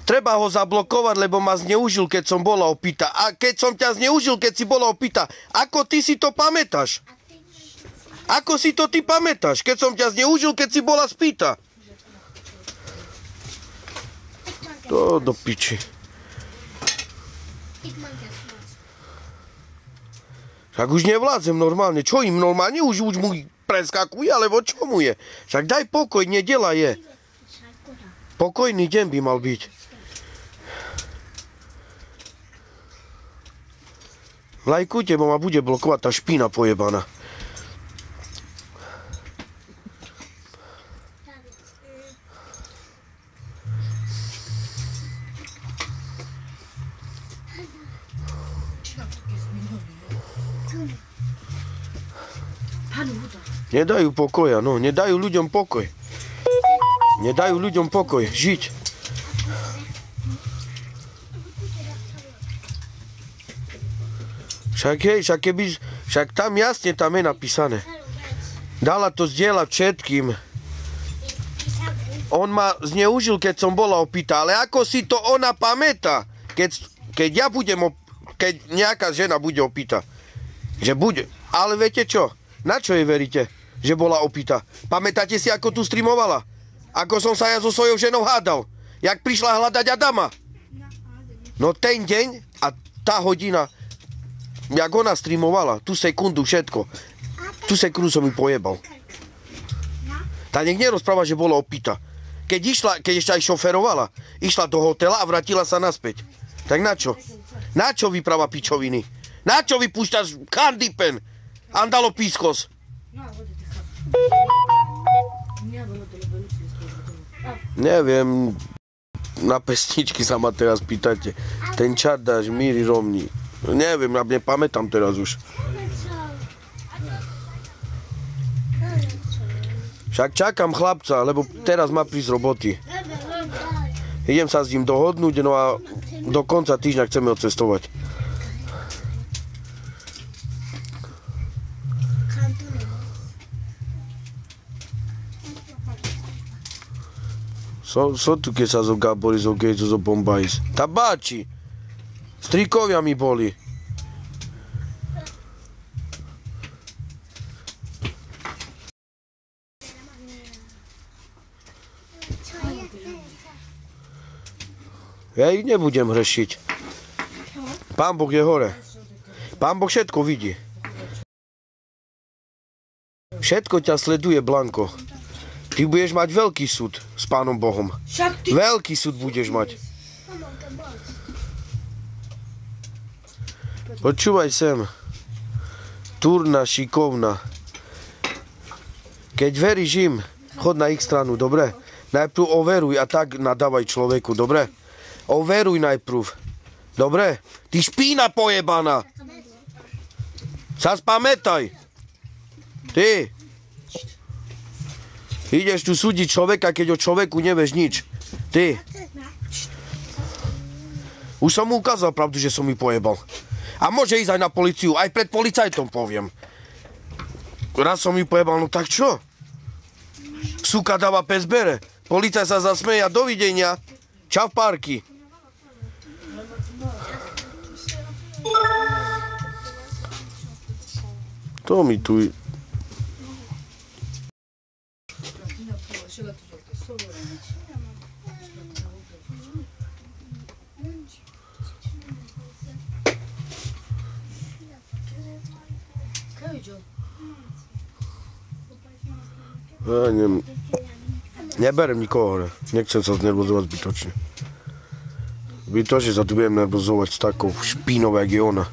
Treba ho zablokovať, lebo ma zneužil, keď som bola opýta. A keď som ťa zneužil, keď si bola opýta, ako ty si to pamätáš? Ako si to ty pamätáš, keď som ťa zneužil, keď si bola spýta? To do piči. Však už nevládzem normálne. Čo im normálne? Už mu preskakuje, alebo čo mu je? Však daj pokoj, nedela je. Pokojný deň by mal byť. Lajkujte, bo ma bude blokovať tá špína pojebaná. Nedajú pokoja, no, nedajú ľuďom pokoj. Nedajú ľuďom pokoj, žiť. Však tam jasne tam je napísané. Dala to zdieľať všetkým. On ma zneužil, keď som bola opýta, ale ako si to ona pamätá, keď nejaká žena bude opýta, že bude. Ale viete čo? Na čo jej veríte, že bola opýta? Pamätáte si, ako tu streamovala? Ako som sa ja so svojou ženou hádal? Jak prišla hľadať Adama? No ten deň a tá hodina, jak ona streamovala, tú sekundu všetko. Tú sekundu som mi pojebal. Tá nech nerozpráva, že bola opýta. Keď ešte aj šoferovala, išla do hotela a vrátila sa naspäť. Tak na čo? Na čo vypráva pičoviny? Na čo vypúšťaš kandipen? Andalo pískos. Neviem, na pesničky sa ma teraz pýtate. Ten čat dáš, Míri Romní. Neviem, ja nepamätám teraz už. Však čakám chlapca, lebo teraz má prísť z roboty. Idem sa s ním dohodnúť, no a do konca týždňa chceme odcestovať. Só tu keď sa zo Gábori, zo Gejzo, zo Bombajs. Tabáči! Strikovia mi boli. Ja ich nebudem hrešiť. Pán Boh je hore. Pán Boh všetko vidí. Všetko ťa sleduje, Blanko. Ty budeš mať veľký súd s Pánom Bohom. Veľký súd budeš mať. Počúvaj sem. Turna, šikovna. Keď veríš im, chod na ich stranu, dobre? Najprv overuj a tak nadávaj človeku, dobre? Overuj najprv. Dobre? Ty špína pojebaná. Sa spamätaj. Ty. Ideš tu súdiť človeka, keď o človeku nevieš nič. Ty. Už som mu ukázal pravdu, že som mi pojebal. A môže ísť aj na políciu, aj pred policajtom poviem. Raz som mi pojebal, no tak čo? Suka dáva pes bere. Policaj sa zasmeje a dovidenia. Čau párky. To mi tu... Ja neberem nikoho hore. Nechcem sa znervozovať zbytočne. Zbytočne sa tu budem nervozovať s takou špínou, jak je ona.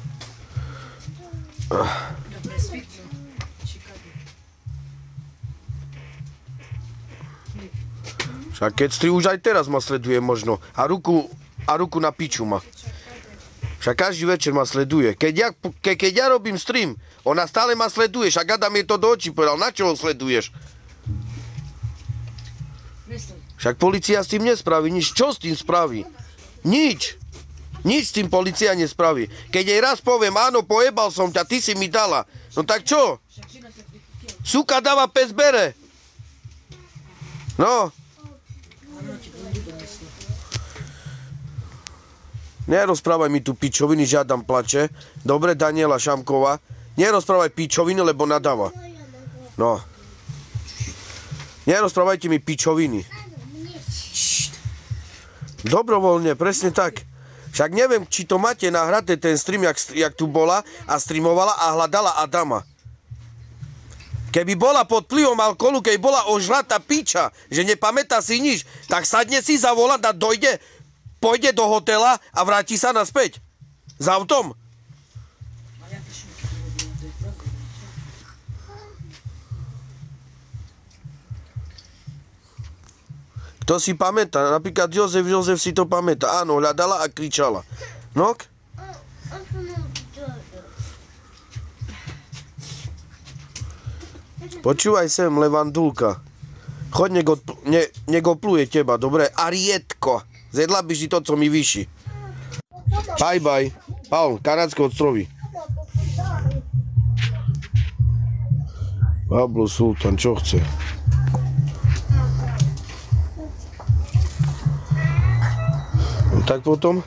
Však keď už aj teraz ma sleduje možno. A ruku na piču ma. Však každý večer ma sleduje. Keď ja robím stream, ona stále ma sleduje. Však Adam je to do očí povedal. Na čo ho sleduješ? Však polícia s tým nespraví nič. Čo s tým spraví? Nič. Nič s tým polícia nespraví. Keď jej raz poviem, áno, pojebal som ťa, ty si mi dala. No tak čo? Suka dáva, pes bere. No. Nerozprávaj mi tu pičoviny, žiadam plače. Dobre, Daniela Šamková. Nerozprávaj pičoviny, lebo nadáva. No. Nerozprávajte mi pičoviny. Dobrovoľne, presne tak. Však neviem, či to máte nahraté ten stream, jak tu bola a streamovala a hľadala Adama. Keby bola pod vplyvom alkoholu, keby bola ožratá piča, že nepamätá si nič, tak sadne si za volant a dojde, pôjde do hotela a vráti sa naspäť. S autom. Kto si pamätá? Napríklad Jozef si to pamätá. Áno, hľadala a kričala. No? Počúvaj sem, Levandulka. Choď, nech opluje teba, dobre? Arietko. Zjedla by si to, co mi vyši. Bye, bye. Paul, Kanadské ostrovy. Pablo Sultan, čo chce? No, tak potom?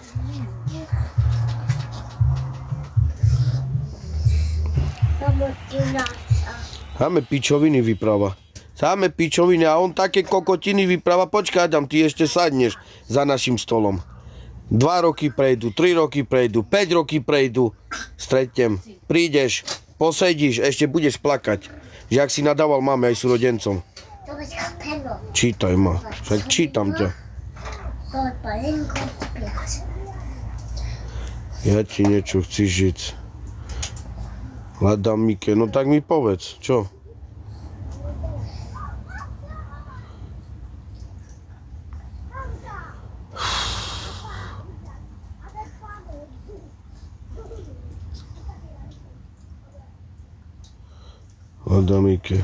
Sáme pičoviny vypráva. Sáme pičoviny a on také kokotiny vypráva. Počkaj, Adam, ty ešte sadneš za našim stolom. 2 roky prejdú, 3 roky prejdú, 5 roky prejdú. Stretnem. Prídeš, posedíš, ešte budeš plakať. Že ak si nadával máme aj súrodencom. Čítaj ma. Však čítam ťa. Ja ti niečo chci žiť. Hľadám Mike, no tak mi povedz, čo? Hľadám Mike.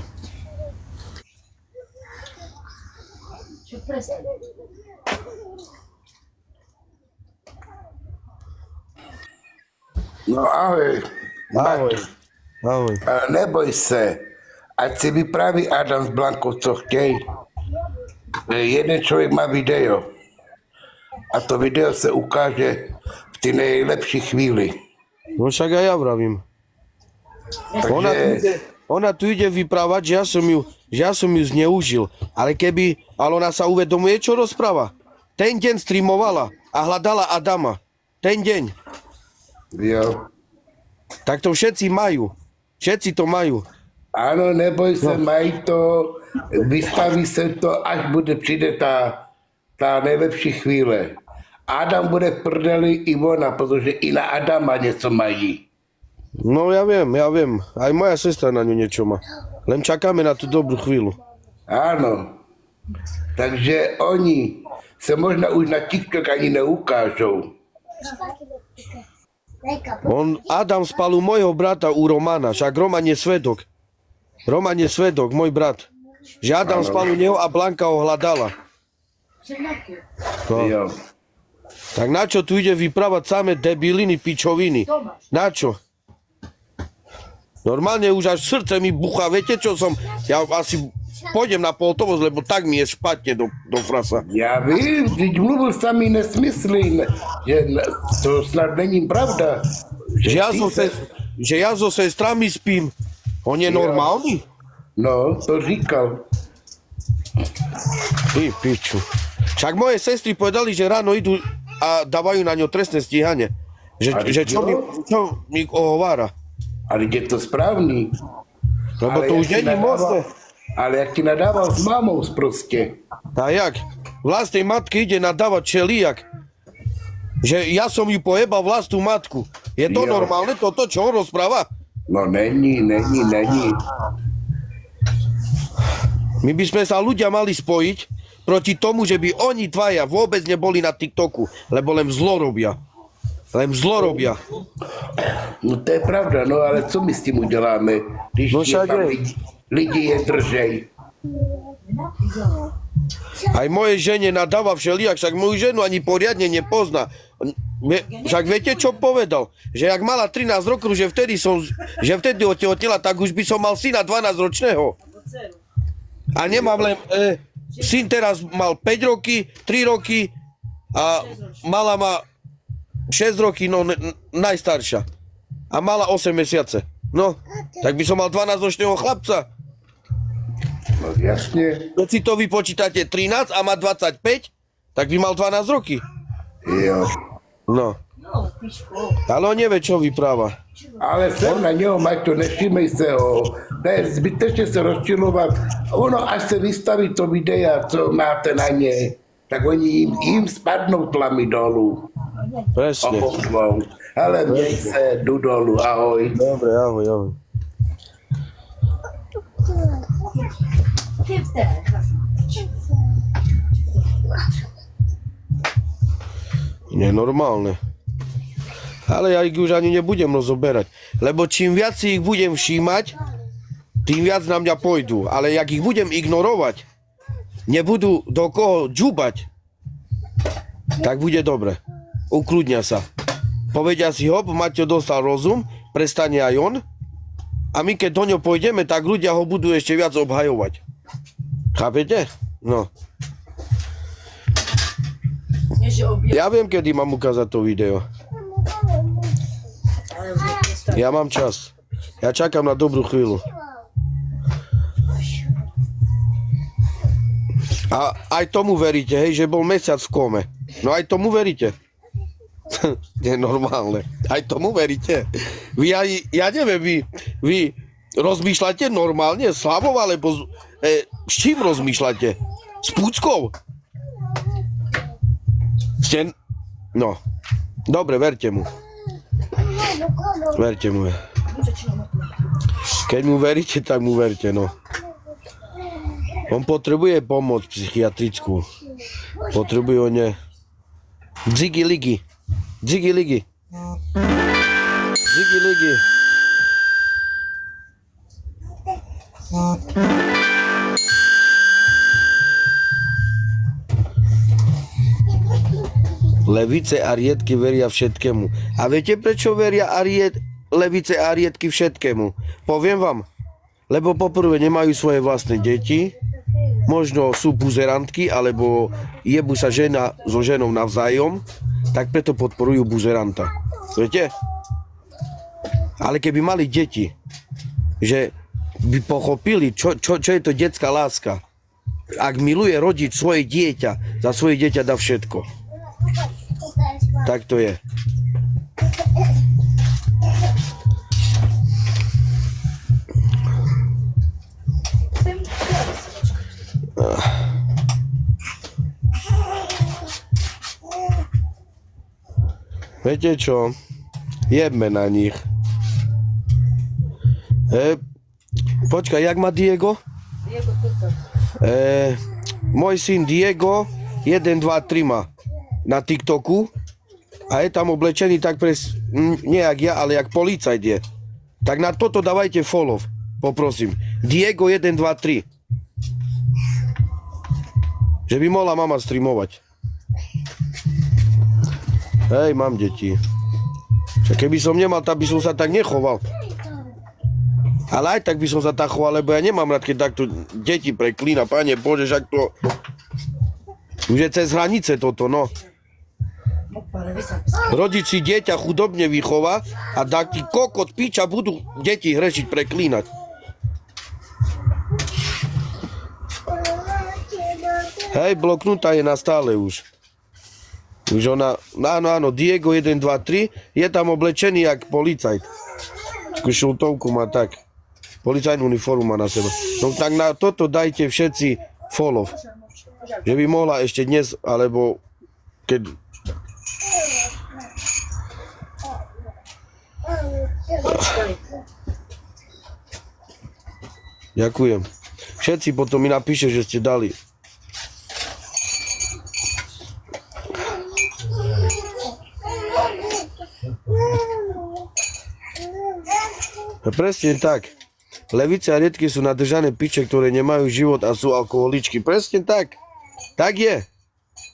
No ahoj. Ahoj. Ahoj. Neboj se, ať si vypráví Adam s Blankou, co chtěj. Jeden člověk má video. A to video se ukáže v ty nejlepší chvíli. No však aj ja vravím. Takže... Ona tu ide vyprávať, že ja som ju zneužil. Ale ona sa uvedomuje, čo rozpráva. Ten deň streamovala a hľadala Adama. Ten deň. Jo. Tak to všetci majú. Všetci to majú. Ano, neboj se, mají to, vystaví se to, až přijde ta nejlepší chvíle. Adam bude v prdeli i ona, protože i na Adama něco mají. No ja viem. Aj moja sestra na ňu niečo má. Len čakáme na tú dobrú chvíľu. Áno. Takže oni se možná už na TikTok ani neukážou. Adam spal u môjho brata, u Romana. Však Roman je svedok. Roman je svedok, môj brat. Že Adam spal u neho a Blanka ho hľadala. No. Tak na čo tu ide vyprávať samé debiliny, pičoviny? Na čo? Normálne už až srdce mi buchá, viete čo som? Ja asi pôjdem na pohotovosť, lebo tak mi je špatne do frasa. Ja vím, teď mluvil samý nesmysly, že to snad není pravda. Že ja so sestrami spím. On je normálny? No, to říkal. Ty piču. Však moje sestry povedali, že ráno idú a dávajú na ňo trestné stíhanie. Že čo mi ohovára. Ale je to správný. Lebo to už není možné. Ale jak ti nadával s mámou prostě. A jak? Vlastnej matke ide nadávať čeliak. Že ja som ju pojebal vlastnú matku. Je to normálne toto, čo on rozpráva? No není. My by sme sa ľudia mali spojiť proti tomu, že by oni dvaja vôbec neboli na TikToku, lebo len zlo robia. No to je pravda, no ale co my s tím uděláme, když lidi je držej. Aj moje žene nadáva všelijak, však moju ženu ani poriadne nepozná. Však viete, čo povedal? Že ak mala 13 rokov, že vtedy otehotnela, tak už by som mal syna 12-ročného. A nemám len... Syn teraz mal 5 roky, 3 roky a mala ma 6 roky, no najstaršia. A mala 8 mesiace. No, tak by som mal 12-ročného chlapca. No jasne. Keď si to vypočítate 13 a má 25, tak by mal 12 roky. Jo. No. Ale on nevie, čo vypráva. Ale sem na něho, Maťo, nevšímej se ho. To je zbytečně se rozčilovat. Ono, až se vystaví to videa, co máte na ně, tak oni jim spadnou tlamy dolů. Presne. Ale měj se, jdu dolů, ahoj. Dobre, ahoj, ahoj. Nenormálne. Ale ja ich už ani nebudem rozoberať. Lebo čím viac si ich budem všímať, tým viac na mňa pôjdu. Ale jak ich budem ignorovať, nebudú do koho džubať, tak bude dobre. Ukludnia sa. Povedia si, hop, Maťo dostal rozum, prestane aj on. A my keď do ňo pôjdeme, tak ľudia ho budú ešte viac obhajovať. Chápete? No. Ja viem, kedy mám ukázať to video. Ja mám čas. Ja čakám na dobrú chvíľu. A aj tomu veríte, hej, že bol mesiac v kóme. No aj tomu veríte. Nenormálne. Aj tomu veríte. Vy aj, ja neviem, vy rozmýšľate normálne s hlavou, alebo s čím rozmýšľate? S púckou? Ste... No. Dobre, verte mu. Verte mu. Keď mu veríte, tak mu verte, no. On potrebuje pomoc psychiatrickú. Potrebuje o ne... Dzigi ligi. Dzigi ligi. Dzigi ligi. Levice a riedky veria všetkému. A viete, prečo veria levice a riedky všetkému? Poviem vám. Lebo poprvé nemajú svoje vlastné deti, možno sú buzerantky, alebo jebu sa žena so ženou navzájom, tak preto podporujú buzeranta. Viete? Ale keby mali deti, že by pochopili, čo je to detská láska. Ak miluje rodič svoje dieťa, za svoje dieťa dá všetko. Tak to je. Viete čo? Jebme na nich. Počkaj, jak má Diego? Diego Tuto. Môj syn Diego 1, 2, 3 má na TikToku a je tam oblečený tak nie jak ja, ale jak policajt je. Tak na toto dávajte follow, poprosím. Diego 1, 2, 3. Že by mohla mama streamovať. Hej, mám deti. Keby som nemal, tak by som sa tak nechoval. Ale aj tak by som sa tak choval, lebo ja nemám rád, keď takto deti preklína. Pane Bože, však to... Už je cez hranice toto, no. Rodič si dieťa chudobne vychová a taký kokot, piča, budú deti hrešiť, preklínať. Hej, bloknutá je na stále už. Už ona, áno, Diego 1, 2, 3, je tam oblečený jak policajt. Šultovku má tak. Policajnú uniformu má na sebe. No tak na toto dajte všetci follow. Že by mohla ešte dnes, alebo keď... Ďakujem. Všetci potom mi napíše, že ste dali. Presne tak. Levice a riedky sú nadržané piče, ktoré nemajú život a sú alkoholičky. Presne tak. Tak je.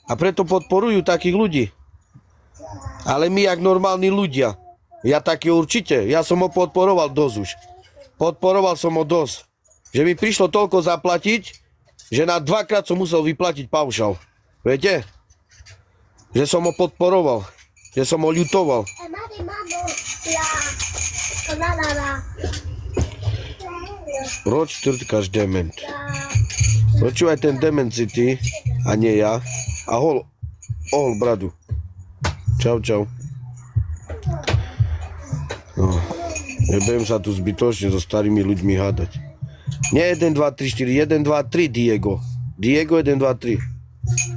A preto podporujú takých ľudí. Ale my, jak normálni ľudia, ja taký určite, ja som ho podporoval dosť už. Podporoval som ho dosť. Že mi prišlo toľko zaplatiť, že na 2-krát som musel vyplatiť paušal. Viete? Že som ho podporoval. že som ho ľutoval. Proč trtkáš dement? Počúvaj, ten dement si ty, a nie ja. A ohol bradu. Čau, čau. No, nebudem sa tu zbytočne so starými ľuďmi hádať. Nie 1, 2, 3, 4, 1, 2, 3, Diego. Diego 1, 2, 3.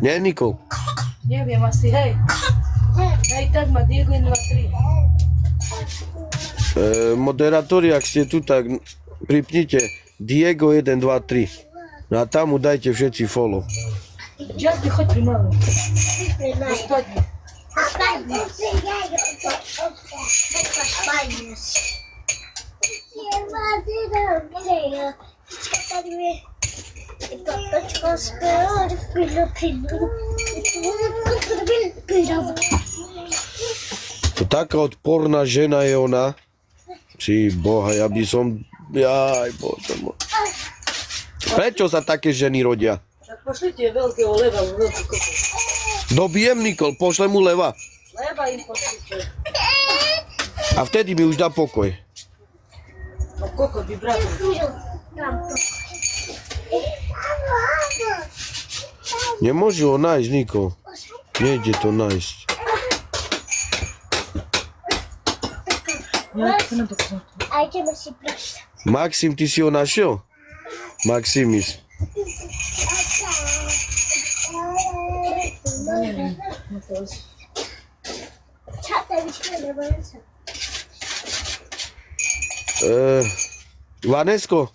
Nie, Nikol? Neviem asi, hej. Hej, tak má Diego 1, 2, 3. Moderátori, ak ste tu, tak pripnite Diego 1, 2, 3. No a tam mu dajte všetci follow. Just choď pri mame. Gospodne. To taká odporná žena je ona. Či boha, ja by som... Jaj, bože môj. Prečo sa také ženy rodia? Tak pošlite veľkého leva, veľký kokos. Dobijem, Nikol, pošlem mu leva. Leva im pošlite. A vtedy mi už dá pokoj. No kokos by brat. Nemôžu ho nájsť, Nikol. Nejde to nájsť. A ideme si prečítať. Maxim, ty si ho našiel? Maximis. Vanesko?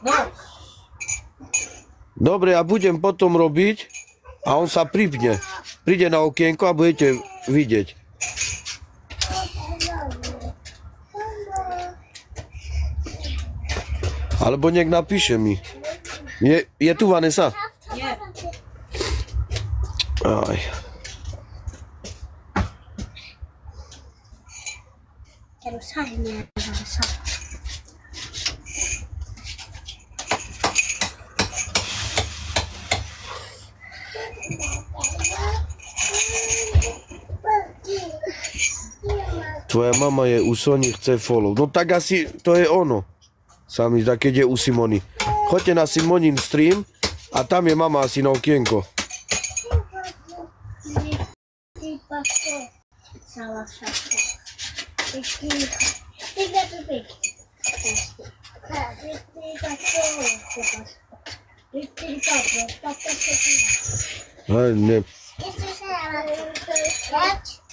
No. Dobre, ja budem potom robiť a on sa pripne. Príde na okienko a budete vidieť. Alebo nech napíše mi. Je tu Vanessa? Nie. Aj. Tvoja mama je u Soni, chce follow. No tak asi to je ono. Sa mi zdá, keď je u Simony. Choďte na Simonin stream a tam je mama asi na okienko. Aj, ne.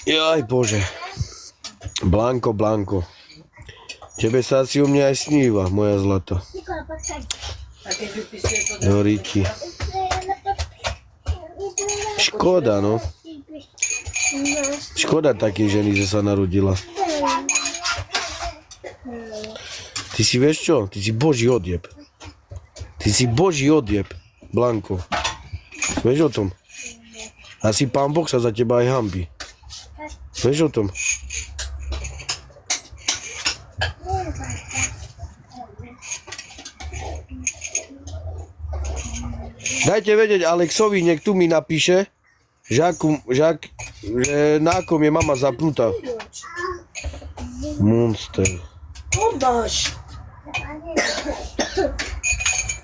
Jaj, bože. Blanko, Blanko. Tebe sa asi u mňa aj sníva, moja zlata. No, Riky. Škoda, no. Škoda takej ženy, že sa narodila. Ty si vieš čo? Ty si boží odjeb. Ty si boží odjeb, Blanko. Vieš o tom? Asi pán Boh sa za teba aj hanbí. Vieš o tom? Dajte vedieť Alexovi, nech tu mi napíše, že na akom je mama zapnutá. Monster.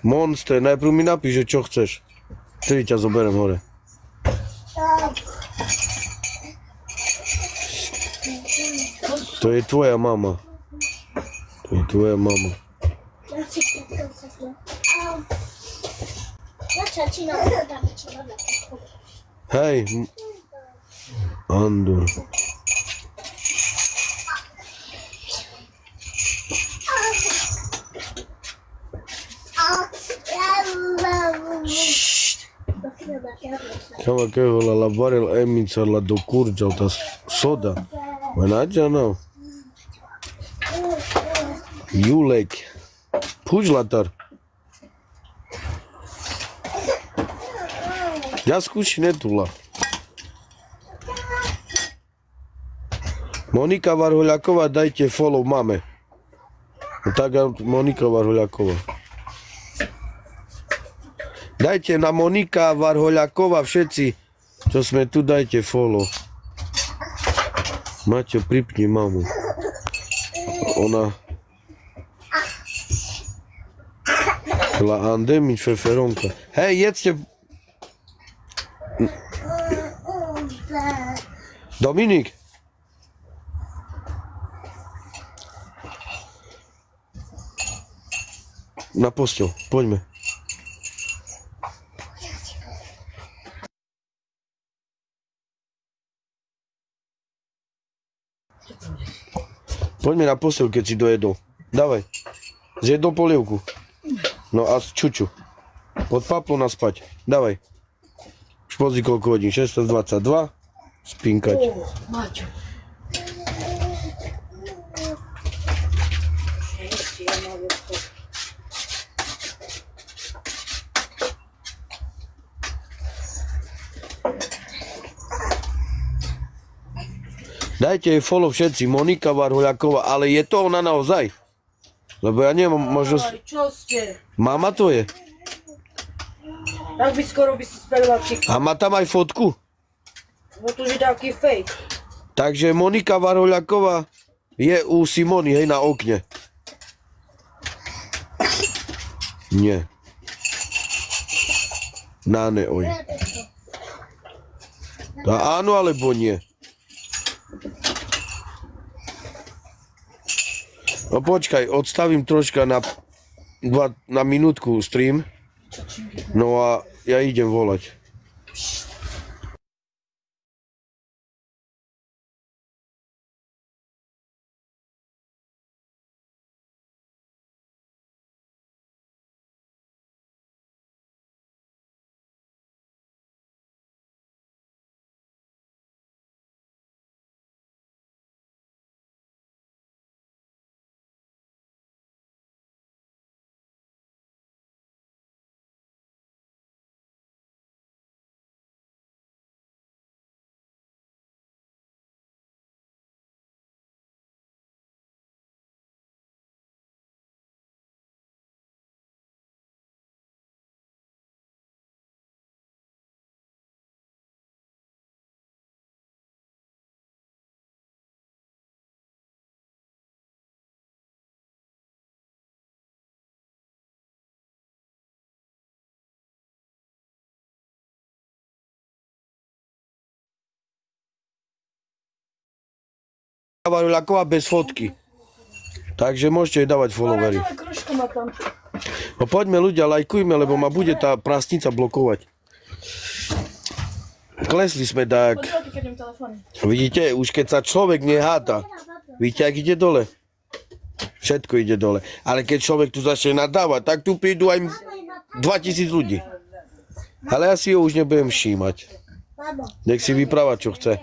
Monster, najprv mi napíše, čo chceš. Vtedy ťa zoberiem hore. To je tvoja mama. To je tvoja mama. Hej. Andor. Chama que rola la barel emința la docurgeau ta soda. Mănagea nu. Julek. Puși la tar. Ia scuși netul la. Monika Varhuľaková, dajte follow mame. Tak Monika Varhuľaková. Dajte na Monika Varhuľaková všetci Čo sme tu, dajte follow. Maťo, pripni mamu. Ona... La andemič feferonka. Hej, jedzte... Dominik. Na posteľ, poďme. Poďme na posteľ, keď si dojedol. Dávaj. Zjedol polievku. No a čuču. Pod paplo na spať. Dávaj. Už pozri koľko hodín. 16:22. Spinkať. Maťo. Dajte jej follow všetci, Monika Varhuľaková, ale je to ona naozaj? Lebo ja nemám možnosť... Čo ste? Mama to je. Tak by skoro by si spravila TikTok. A má tam aj fotku? No to je taký fake. Takže Monika Varhuľaková je u Simony, hej, na okne. Nie. Náne, oj. Tá áno, alebo nie? No počkaj, odstavím troška na minútku stream. No a ja idem volať. Varhuľaková bez fotky. Takže môžete jej dávať followery. No poďme ľudia, lajkujme, lebo ma bude tá prasnica blokovať. Klesli sme tak. Vidíte, už keď sa človek neháda, vidíte, ak ide dole? Všetko ide dole. Ale keď človek tu začne nadávať, tak tu prídu aj 2000 ľudí. Ale ja si ho už nebudem všímať. Nech si vypráva, čo chce.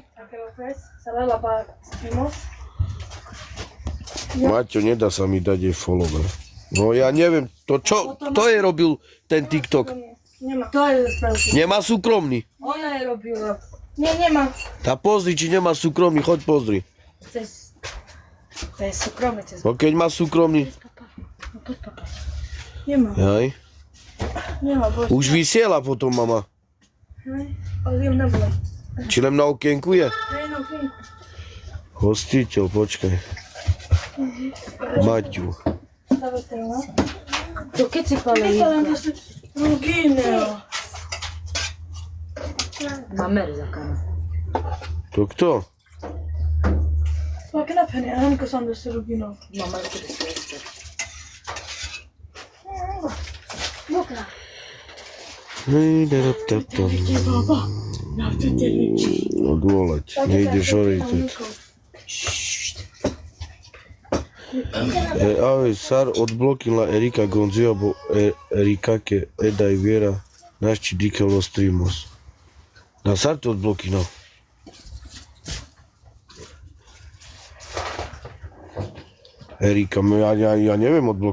Maťo, nedá sa mi dať jej follower. No ja neviem, to čo, kto je robil ten TikTok? Nemá. To je spravil. Nemá súkromný? Ona je robila. Nie, nemá. Tá pozri, či nemá súkromný, choď pozri. To je súkromný. No keď má súkromný. Nemá. Jaj. Nemá, bože. Už vysiela potom, mama. Ale viem nebolo. Či len na okienku je? Hej, no, hej. Hostiteľ, počkaj. Maťu. To keď si palejínka? Rugino. Mamer zakana. To kto? Vad knappen är han som det ser rugino. Mamma är det bästa. Boka. Baba. Odvolať, nejdeš orientať. Ahoj, Sar odblokila Erika Gonzio, bo Erika ke edaj viera našči dikelo streamos. Na Sar to odblokila. Erika, ja neviem odblokovať.